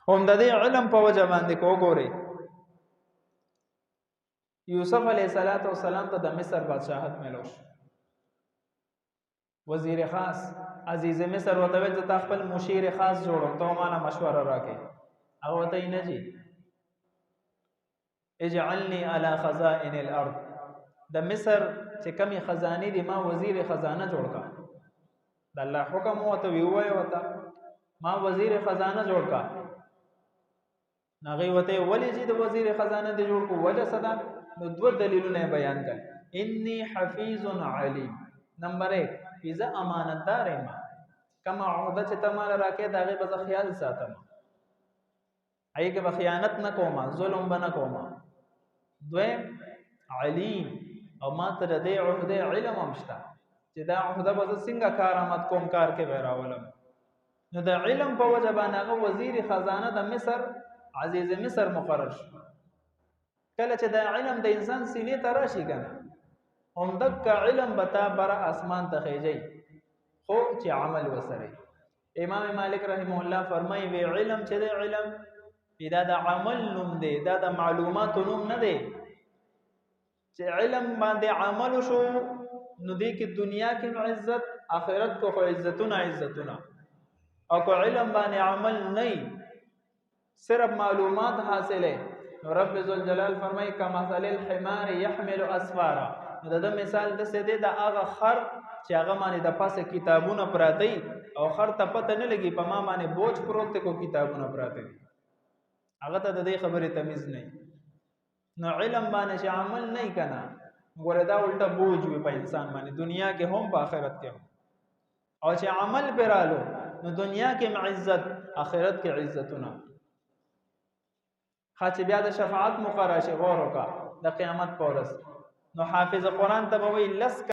هم د دې علم په وجه باندې کو ګوري یوسف علیه السلام ته د مصر بادشاہت ملوش وزیر خاص عزیز مصر وته ویل ته خپل مشیر خاص جوړم ته ما مشوره راکې او ته یې نه جی اجعلني على خزائن الارض د مصر چې کمی خزانه دي ما وزیر خزانه جوړ کا د الله حکم وته وی وته ما وزیر خزانه جوړ کا ناغي وته ولی چې د وزیر خزانه دی جوړ کو وجه صدا نو دو دلیلونه بیان کړ انی حفیظ علیم نمبر 1 فیزا امانتدار ما کما عہده چې تمہارا راکې داغه به خیال ساتم ایګه به خیانت نه کومه ظلم به نه کومه دویم علیم او ما ته د عہده علم امشتا چې دا عہده به څنګه کارآمد کوم کار کې وراولم نو د علم په وجه باندې هغه وزیر خزانه د مصر عزیز مصر مقرر شو کله چې د علم د انسان سینې ته راشي کنه هم دک علم بتا بر اسمان ته خېږي خو چې عمل وسره امام مالک رحمه الله فرمایي وی علم چې د علم دا د عمل نوم دی دا د معلومات نوم نه دی چې علم باندې عمل شو نو دی کې دنیا کې عزت آخرت کو عزتونه او کو علم باندې عمل نه صرف معلومات حاصله رب ذوالجلال فرمای کما مثل الحمار يحمل اسفارا دا مثال د سده د هغه خر چې هغه باندې د پاسه کتابونه پراته او خر ته پته نه لګي په ما باندې بوج پروت کو کتابونه پراته هغه ته د دې خبره تمیز نه نو علم باندې چې عمل نه کنا ګوره دا الټا بوج وي په انسان باندې دنیا کې هم په آخرت کې هم او چې عمل پرالو نو دنیا کې عزت آخرت کې عزتونه خاص بیا د شفاعت مقرره شي غور وکړه د قیامت پورس نو حافظ قرآن ته به وی لس